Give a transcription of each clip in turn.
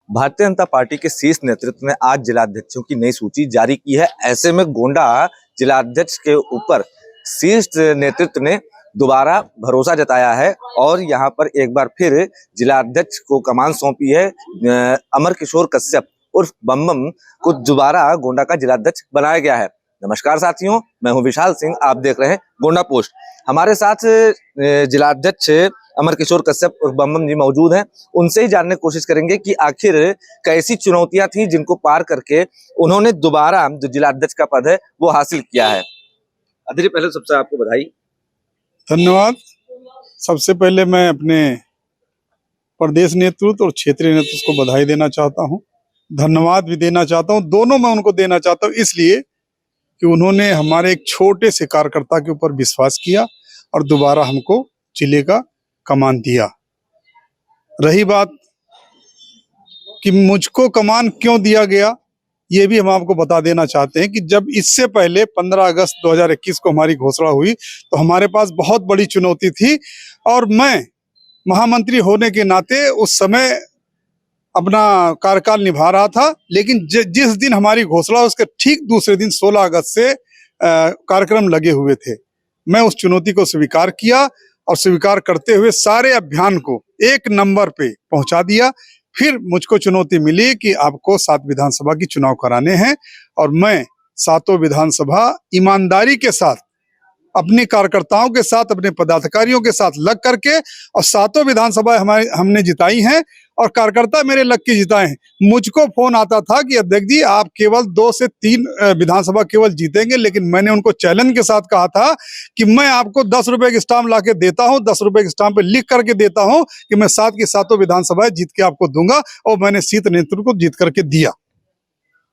Bharatiya Janata party के शीर्ष नेतृत्व ने आज जिलाध्यक्षों की नई सूची जारी की है। ऐसे में गोंडा जिलाध्यक्ष के ऊपर शीर्ष नेतृत्व ने दोबारा भरोसा जताया है और यहां पर एक बार फिर जिलाध्यक्ष को कमान सौंपी है। अमर किशोर कश्यप उर्फ बम बम को दोबारा गोंडा का जिलाध्यक्ष बनाया गया है। नमस्कार साथियों, मैं हूं विशाल सिंह, आप देख रहे हैं गोंडा पोस्ट। हमारे साथ जिलाध्यक्ष अमर किशोर कश्यप और बम बम जी मौजूद हैं। उनसे ही जानने की कोशिश करेंगे कि आखिर कैसी चुनौतियां थी जिनको पार करके उन्होंने दोबारा जो जिलाध्यक्ष का पद है वो हासिल किया है। अध्यक्ष, पहले सबसे आपको बधाई। धन्यवाद। सबसे पहले मैं अपने प्रदेश नेतृत्व और क्षेत्रीय नेतृत्व को बधाई देना चाहता हूं, धन्यवाद भी देना चाहता हूं। दोनों मैं उनको देना चाहता हूं इसलिए कि उन्होंने हमारे एक छोटे से कार्यकर्ता के ऊपर विश्वास किया और दोबारा हमको जिले का कमान दिया। रही बात कि मुझको कमान क्यों दिया गया, ये भी हम आपको बता देना चाहते हैं कि जब इससे पहले 15 अगस्त 2021 को हमारी घोषणा हुई तो हमारे पास बहुत बड़ी चुनौती थी और मैं महामंत्री होने के नाते उस समय अपना कार्यकाल निभा रहा था। लेकिन जिस दिन हमारी घोषणा उसके ठीक दूसरे दिन 16 अगस्त से कार्यक्रम लगे हुए थे। मैं उस चुनौती को स्वीकार किया और स्वीकार करते हुए सारे अभियान को एक नंबर पे पहुंचा दिया। फिर मुझको चुनौती मिली कि आपको 7 विधानसभा की चुनाव कराने हैं और मैं 7 विधानसभा ईमानदारी के साथ अपने कार्यकर्ताओं के साथ अपने पदाधिकारियों के साथ लग करके और 7 विधानसभा हमने जिताई हैं और कार्यकर्ता मेरे लग के जिताए हैं। मुझको फोन आता था कि अध्यक्ष जी आप केवल 2 से 3 विधानसभा केवल जीतेंगे, लेकिन मैंने उनको चैलेंज के साथ कहा था कि मैं आपको 10 रुपए की स्टाम्प ला के देता हूं, 10 रुपए की स्टाम्प पे लिख करके देता हूं कि मैं 7 की 7 विधानसभाएं जीत के आपको दूंगा और मैंने शीत नेतृत्व को जीत करके दिया।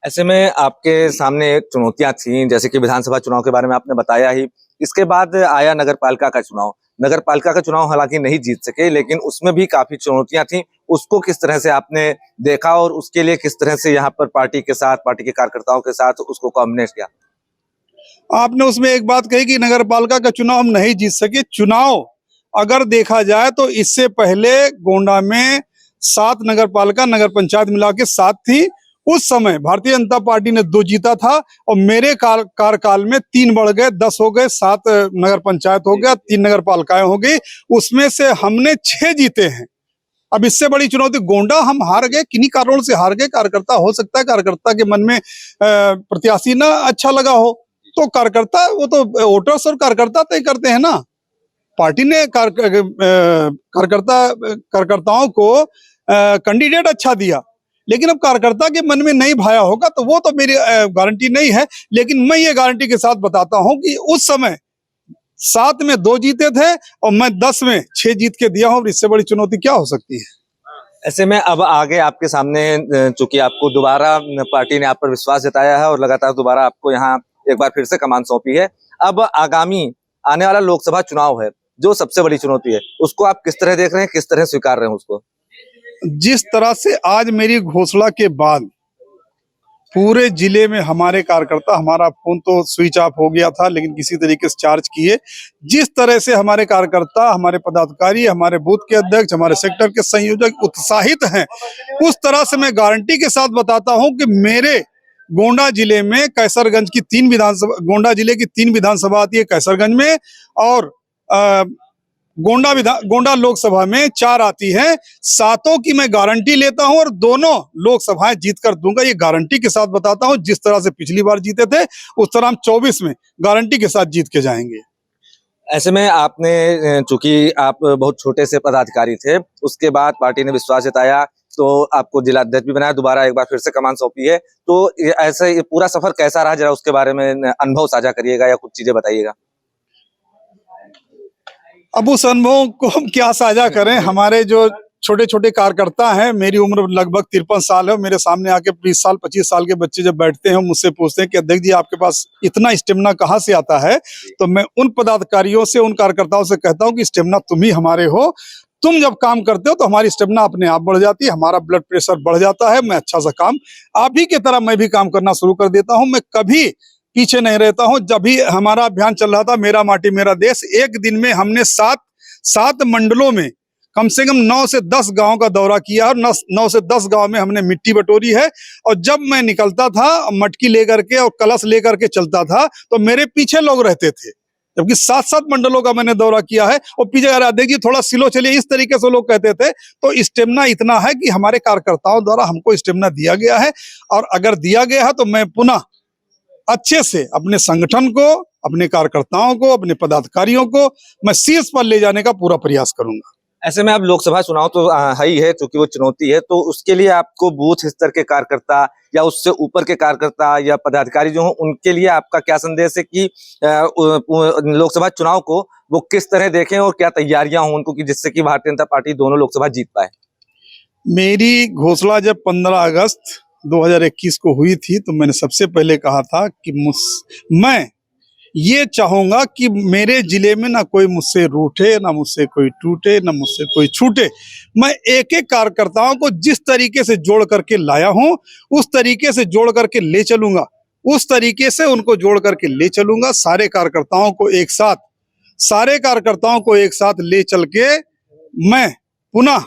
ऐसे में आपके सामने एक चुनौतियां थी, जैसे कि विधानसभा चुनाव के बारे में आपने बताया ही। इसके बाद आया नगर पालिका का चुनाव। नगर पालिका का चुनाव हालांकि नहीं जीत सके, लेकिन उसमें भी काफी चुनौतियां थी। उसको किस तरह से आपने देखा और उसके लिए किस तरह से यहाँ पर पार्टी के साथ, पार्टी के कार्यकर्ताओं के साथ उसको कॉम्बिनेट किया? आपने उसमें एक बात कही कि नगर पालिका का चुनाव हम नहीं जीत सके। चुनाव अगर देखा जाए तो इससे पहले गोंडा में 7 नगर पालिका नगर पंचायत मिला के 7 थी। उस समय भारतीय जनता पार्टी ने 2 जीता था और मेरे कार्यकाल में 3 बढ़ गए, 10 हो गए, 7 नगर पंचायत हो गया, 3 नगर पालिकाएं हो गई। उसमें से हमने 6 जीते हैं। अब इससे बड़ी चुनौती गोंडा हम हार गए, किन्हीं कारणों से हार गए। कार्यकर्ता हो सकता है कार्यकर्ता के मन में प्रत्याशी ना अच्छा लगा हो, तो कार्यकर्ता वो तो वोटर्स और कार्यकर्ता तय करते हैं ना। पार्टी ने कार्यकर्ताओं को कैंडिडेट अच्छा दिया, लेकिन अब कार्यकर्ता के मन में नहीं भाया होगा तो वो तो मेरी गारंटी नहीं है। लेकिन मैं ये गारंटी के साथ बताता हूं कि उस समय 7 में 2 जीते थे और मैं 10 में 6 जीत के दिया हूं। इससे बड़ी चुनौती क्या हो सकती है? ऐसे में अब आगे आपके सामने, चूंकि आपको दोबारा पार्टी ने आप पर विश्वास जताया है और लगातार दोबारा आपको यहाँ एक बार फिर से कमान सौंपी है। अब आगामी आने वाला लोकसभा चुनाव है जो सबसे बड़ी चुनौती है, उसको आप किस तरह देख रहे हैं, किस तरह स्वीकार रहे हैं उसको? जिस तरह से आज मेरी घोषणा के बाद पूरे जिले में हमारे कार्यकर्ता, हमारा फोन तो स्विच ऑफ हो गया था लेकिन किसी तरीके से चार्ज किए, जिस तरह से हमारे कार्यकर्ता, हमारे पदाधिकारी, हमारे बूथ के अध्यक्ष, हमारे सेक्टर के संयोजक उत्साहित हैं, उस तरह से मैं गारंटी के साथ बताता हूं कि मेरे गोंडा जिले में कैसरगंज की 3 विधानसभा, गोंडा जिले की 3 विधानसभा आती है कैसरगंज में, और गोंडा लोकसभा में 4 आती है। 7 की मैं गारंटी लेता हूं और दोनों लोकसभाएं जीत कर दूंगा, ये गारंटी के साथ बताता हूं। जिस तरह से पिछली बार जीते थे उस तरह हम 24 में गारंटी के साथ जीत के जाएंगे। ऐसे में आपने, चूंकि आप बहुत छोटे से पदाधिकारी थे, उसके बाद पार्टी ने विश्वास जताया तो आपको जिलाध्यक्ष भी बनाया, दोबारा एक बार फिर से कमान सौंपी है। तो ऐसे ये पूरा सफर कैसा रहा, जरा उसके बारे में अनुभव साझा करिएगा या कुछ चीजें बताइएगा। अब उस अनुभव को हम क्या साझा करें। हमारे जो छोटे छोटे कार्यकर्ता हैं, मेरी उम्र लगभग 53 साल है, मेरे सामने आके 20 साल 25 साल के बच्चे जब बैठते हैं मुझसे पूछते हैं कि अध्यक्ष जी आपके पास इतना स्टेमिना कहाँ से आता है, तो मैं उन पदाधिकारियों से, उन कार्यकर्ताओं से कहता हूं कि स्टेमिना तुम ही हमारे हो। तुम जब काम करते हो तो हमारी स्टेमिना अपने आप बढ़ जाती है, हमारा ब्लड प्रेशर बढ़ जाता है। मैं अच्छा सा काम आप ही की तरह मैं भी काम करना शुरू कर देता हूं। मैं कभी पीछे नहीं रहता हूं। जब भी हमारा अभियान चल रहा था मेरा माटी मेरा देश, एक दिन में हमने 7 मंडलों में कम से कम 9 से 10 गांव का दौरा किया और 9 से 10 गांव में हमने मिट्टी बटोरी है। और जब मैं निकलता था मटकी लेकर के और कलश लेकर के चलता था तो मेरे पीछे लोग रहते थे, जबकि 7-7 मंडलों का मैंने दौरा किया है। और पीछे अगर देखिए थोड़ा सिलो चलिए, इस तरीके से लोग कहते थे। तो स्टेमिना इतना है कि हमारे कार्यकर्ताओं द्वारा हमको स्टेमिना दिया गया है, और अगर दिया गया है तो मैं पुनः अच्छे से अपने संगठन को, अपने कार्यकर्ताओं को, अपने पदाधिकारियों को मैं शीर्ष पर ले जाने का पूरा प्रयास करूंगा। ऐसे में अब लोकसभा चुनाव तो है ही है, क्योंकि वो चुनौती है, तो उसके लिए आपको बूथ स्तर के कार्यकर्ता या उससे ऊपर के कार्यकर्ता या पदाधिकारी जो हो, उनके लिए आपका क्या संदेश है कि लोकसभा चुनाव को वो किस तरह देखें और क्या तैयारियां हों उनको, कि जिससे कि भारतीय जनता पार्टी दोनों लोकसभा जीत पाए? मेरी घोषणा जब 15 अगस्त 2021 को हुई थी तो मैंने सबसे पहले कहा था कि मैं ये चाहूंगा कि मेरे जिले में ना कोई मुझसे रूठे, ना मुझसे कोई टूटे, ना मुझसे कोई छूटे। मैं एक एक कार्यकर्ताओं को जिस तरीके से जोड़ करके लाया हूं उस तरीके से जोड़ करके ले चलूंगा, उस तरीके से उनको जोड़ करके ले चलूंगा। सारे कार्यकर्ताओं को एक साथ ले चल के मैं पुनः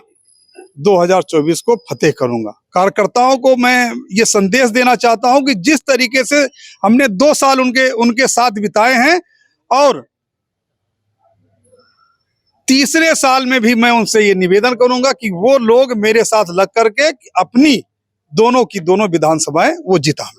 2024 को फतेह करूंगा। कार्यकर्ताओं को मैं ये संदेश देना चाहता हूं कि जिस तरीके से हमने 2 साल उनके साथ बिताए हैं, और तीसरे साल में भी मैं उनसे ये निवेदन करूंगा कि वो लोग मेरे साथ लग करके अपनी दोनों की दोनों विधानसभाएं वो जिताएं।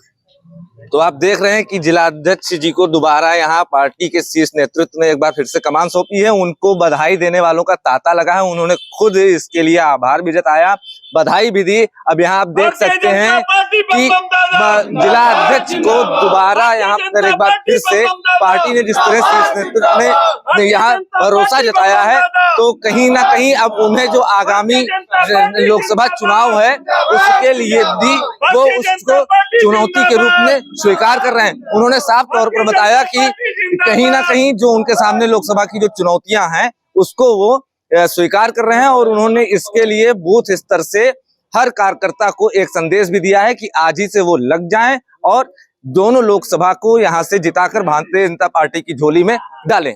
तो आप देख रहे हैं कि जिलाध्यक्ष जी को दोबारा यहाँ पार्टी के शीर्ष नेतृत्व ने एक बार फिर से कमान सौंपी है। उनको बधाई देने वालों का तांता लगा है, उन्होंने खुद इसके लिए आभार भी जताया, बधाई भी दी। अब यहाँ आप देख सकते हैं कि जिलाध्यक्ष को दोबारा यहाँ पर एक बार फिर से पार्टी ने जिस तरह शीर्ष नेतृत्व ने यहाँ भरोसा जताया है, तो कहीं ना कहीं अब उन्हें जो आगामी लोकसभा चुनाव है उसके लिए भी वो उसको चुनौती के रूप में स्वीकार कर रहे हैं। उन्होंने साफ तौर पर बताया कि कहीं ना कहीं जो उनके सामने लोकसभा की जो चुनौतियां हैं उसको वो स्वीकार कर रहे हैं, और उन्होंने इसके लिए बूथ स्तर से हर कार्यकर्ता को एक संदेश भी दिया है कि आज ही से वो लग जाएं और दोनों लोकसभा को यहां से जिताकर भारतीय जनता पार्टी की झोली में डालें।